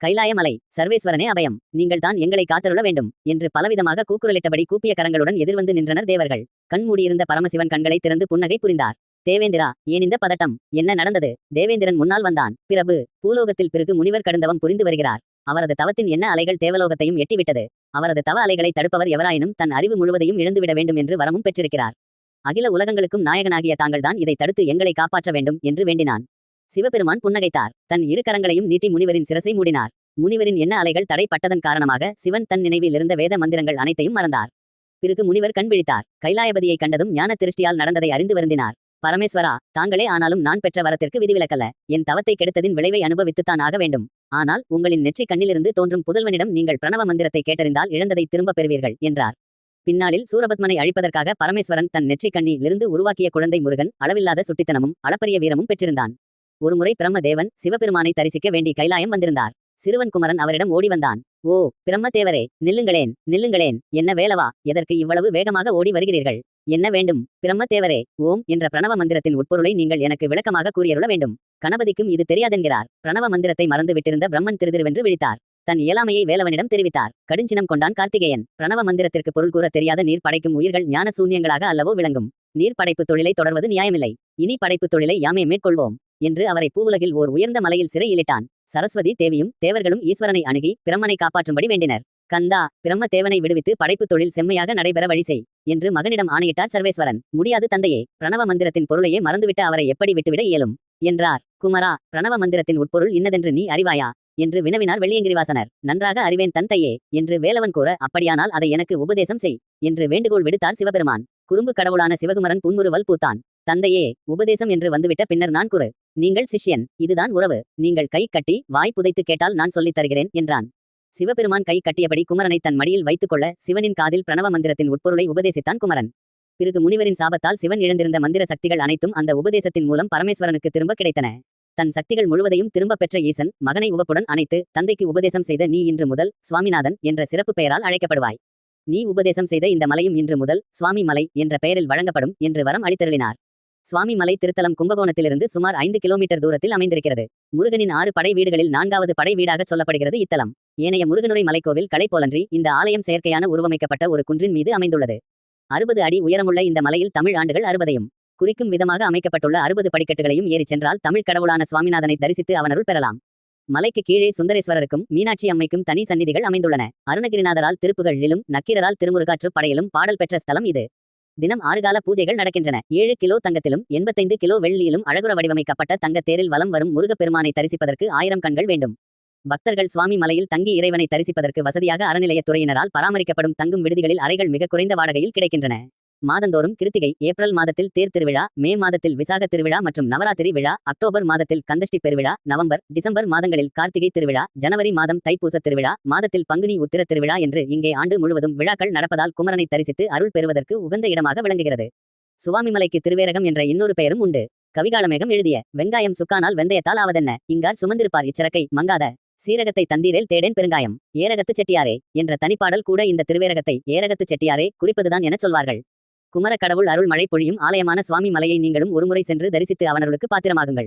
கைலாயமலை சர்வேஸ்வரனே அபயம், நீங்கள் தான் எங்களை காத்தருள வேண்டும் என்று பலவிதமாக கூக்குரலிட்டபடி கூப்பிய கரங்களுடன் எதிர்வந்து நின்றனர் தேவர்கள். கண் மூடியிருந்த பரமசிவன் கண்களை திறந்து புன்னகை புரிந்தார். தேவேந்திரா, ஏன் இந்த பதட்டம்? என்ன நடந்தது? தேவேந்திரன் முன்னால் வந்தான். பிரபு, பூலோகத்தில் பிறகு முனிவர் கடுந்தவம் புரிந்து வருகிறார். அவரது தவத்தின் என்ன அலைகள் தேவலோகத்தையும் எட்டிவிட்டது. அவரது தவ அலைகளை தடுப்பவர் எவராயினும் தன் அறிவு முழுவதையும் இழந்துவிட வேண்டும் என்று வரமும் பெற்றிருக்கிறார். அகில உலகங்களுக்கும் நாயகனாகிய தாங்கள்தான் இதை தடுத்து எங்களை காப்பாற்ற வேண்டும் என்று வேண்டினான். சிவபெருமான் புன்னகைத்தார். தன் இரு கரங்களையும் நீட்டி முனிவரின் சிரசை மூடினார். முனிவரின் என்ன அலைகள் தடைப்பட்டதன் காரணமாக சிவன் தன் நினைவில் இருந்த வேத மந்திரங்கள் அனைத்தையும் மறந்தார். பிறகு முனிவர் கண் விழித்தார். கைலாயபதியை கண்டதும் ஞான திருஷ்டியால் நடந்ததை அறிந்து வருந்தினார். பரமேஸ்வரா, தாங்களே ஆனாலும் நான் பெற்ற வரத்திற்கு விதிவிலக்கல்ல. என் தவத்தை கெடுத்ததின் விளைவை அனுபவித்துத்தான் ஆக வேண்டும். ஆனால் உங்களின் நெற்றிக் கண்ணிலிருந்து தோன்றும் புதல்வனிடம் நீங்கள் பிரணவ மந்திரத்தை கேட்டறிந்தால் இழந்ததை திரும்பப் பெறுவீர்கள் என்றார். பின்னாளில் சூரபத்மனை அழிப்பதற்காக பரமேஸ்வரன் தன் நெற்றிக் கண்ணிலிருந்து உருவாக்கிய குழந்தை முருகன் அளவில்லாத சுட்டித்தனமும் அளப்பரிய வீரமும் பெற்றிருந்தான். ஒருமுறை பிரம்ம தேவன் சிவபெருமானை தரிசிக்க வேண்டி கைலாயம் வந்திருந்தார். சிறுவன் குமரன் அவரிடம் ஓடி வந்தான். ஓ பிரம்ம தேவரே, நில்லுங்களேன் நில்லுங்களேன், என்ன வேலவா, எதற்கு இவ்வளவு வேகமாக ஓடி வருகிறீர்கள்? என்ன வேண்டும்? பிரம்ம தேவரே, ஓம் என்ற பிரணவ மந்திரத்தின் உட்பொருளை நீங்கள் எனக்கு விளக்கமாக கூறியருள வேண்டும். கணபதிக்கும் இது தெரியாதென்கிறார். பிரணவ மந்திரத்தை மறந்து விட்டிருந்த பிரம்மன் திருதிருவென்று விழித்தார். தன் இயலாமையை வேலவனிடம் தெரிவித்தார். கடுஞ்சினம் கொண்டான் கார்த்திகேயன். பிரணவ மந்திரத்திற்கு பொருள் கூற தெரியாத நீர் படைக்கும் உயிர்கள் ஞான சூன்யங்களாக அல்லவோ விளங்கும். நீர் படைப்பு தொழிலை தொடர்வது நியாயமில்லை. இனி படைப்பு தொழிலை யாமே மேற்கொள்வோம் என்று அவரை பூவுலகில் ஓர் உயர்ந்த மலையில் சிறையிலிட்டான். சரஸ்வதி தேவியும் தேவர்களும் ஈஸ்வரனை அணுகி பிரம்மனை காப்பாற்றும்படி வேண்டினர். கந்தா, பிரம்ம தேவனை விடுவித்து படைப்பு தொழில் செம்மையாக நடைபெற வழிசெய் என்று மகனிடம் ஆணையிட்டார் சர்வேஸ்வரன். முடியாது தந்தையே, பிரணவ மந்திரத்தின் பொருளையே மறந்துவிட்ட அவரை எப்படி விட்டுவிட இயலும் என்றார். குமரா, பிரணவ மந்திரத்தின் உட்பொருள் இன்னதென்று நீ அறிவாயா என்று வினவினார் வெள்ளியங்கிரிவாசனர். நன்றாக அறிவேன் தந்தையே என்று வேலவன் கூற, அப்படியானால் அதை எனக்கு உபதேசம் செய் என்று வேண்டுகோள் விடுத்தார் சிவபெருமான். குறும்பு கடவுளான சிவகுமரன் புன்முறுவல் பூத்தான். தந்தையே, உபதேசம் என்று வந்துவிட்ட பின்னர் நான் கூறு. நீங்கள் சிஷ்யன், இதுதான் உறவு. நீங்கள் கை கட்டி வாய் புதைத்து கேட்டால் நான் சொல்லித் தருகிறேன் என்றான். சிவபெருமான் கை கட்டியபடி குமரனை தன் மடியில் வைத்துக் கொள்ள சிவனின் காதில் பிரணவ மந்திரத்தின் உட்பொருளை உபதேசித்தான் குமரன். பிறகு முனிவரின் சாபத்தால் சிவன் இழந்திருந்த மந்திர சக்திகள் அனைத்தும் அந்த உபதேசத்தின் மூலம் பரமேஸ்வரனுக்கு திரும்ப கிடைத்தன. தன் சக்திகள் முழுவதையும் திரும்ப பெற்ற ஈசன் மகனை உவப்புடன் அணைத்து, தந்தைக்கு உபதேசம் செய்த நீ இன்று முதல் சுவாமிநாதன் என்ற சிறப்பு பெயரால் அழைக்கப்படுவாய். நீ உபதேசம் செய்த இந்த மலையும் இன்று முதல் சுவாமி மலை என்ற பெயரில் வழங்கப்படும் என்று வரம் அளித்தருளினார். சுவாமி மலை திருத்தலம் கும்பகோணத்திலிருந்து சுமார் 5 கிலோமீட்டர் தூரத்தில் அமைந்திருக்கிறது. முருகனின் 6 படை வீடுகளில் 4வது படை வீடாக சொல்லப்படுகிறது இத்தலம். ஏனைய முருகனுரை மலைக்கோவில் களை போலன்றி இந்த ஆலயம் செயற்கையான உருவமைக்கப்பட்ட ஒரு குன்றின் மீது அமைந்துள்ளது. 60 அடி உயரமுள்ள இந்த மலையில் தமிழ் ஆண்டுகள் 60ஐயும் குறிக்கும் விதமாக அமைக்கப்பட்டுள்ள 60 படிக்கட்டுகளையும் ஏறிச் சென்றால் தமிழ் கடவுளான சுவாமிநாதனை தரிசித்து அவனருள் பெறலாம். மலைக்கு கீழே சுந்தரேஸ்வரருக்கும் மீனாட்சி அம்மைக்கும் தனி சந்நிதிகள் அமைந்துள்ளன. அருணகிரிநாதரால் திருப்புகழிலும் நக்கீரரால் திருமுருகாற்று படையிலும் பாடல் பெற்ற ஸ்தலம் இது. தினம் 6 கால பூஜைகள் நடக்கின்றன. 7 கிலோ தங்கத்திலும் 85 கிலோ வெள்ளியிலும் அழகுற வடிவமைக்கப்பட்ட தங்க தேரில் வலம் வரும் முருகப்பெருமானை தரிசிப்பதற்கு 1000 கண்கள் வேண்டும். பக்தர்கள் சுவாமி மலையில் தங்கி இறைவனை தரிசிப்பதற்கு வசதியாக அறநிலையத்துறையினரால் பராமரிக்கப்படும் தங்கும் விடுதிகளில் அறைகள் மிக குறைந்த வாடகையில் கிடைக்கின்றன. மாதந்தோறும் கிருத்திகை, ஏப்ரல் மாதத்தில் தேர் திருவிழா, மே மாதத்தில் விசாக திருவிழா மற்றும் நவராத்திரி விழா, அக்டோபர் மாதத்தில் கந்தஷ்டி பெருவிழா, நவம்பர் டிசம்பர் மாதங்களில் கார்த்திகை திருவிழா, ஜனவரி மாதம் தைப்பூச திருவிழா, மாதத்தில் பங்குனி உத்திர திருவிழா என்று இங்கே ஆண்டு முழுவதும் விழாக்கள் நடப்பதால் குமரனை தரிசித்து அருள் பெறுவதற்கு உகந்த இடமாக விளங்குகிறது. சுவாமிமலைக்கு திருவேரகம் என்ற இன்னொரு பெயரும் உண்டு. கவிகாலமேகம் எழுதிய வெங்காயம் சுக்கானால் வெந்தயத்தால் ஆவதென்ன, இங்கார் சுமந்திருப்பார் இச்சிறக்கை மங்காத சீரகத்தை தந்தீரேல் தேடேன் பெருங்காயம், ஏரகத்து செட்டியாரே என்ற தனிப்பாடல் கூட இந்த திருவேரகத்தை ஏரகத்து செட்டியாரே குறிப்பதுதான் என சொல்வார்கள். குமர கடவுள் அருள் மழை பொழியும் ஆலயமான சுவாமி மலையை நீங்களும் ஒருமுறை சென்று தரிசித்து அவனருளுக்கு பாத்திரமாகுங்கள்.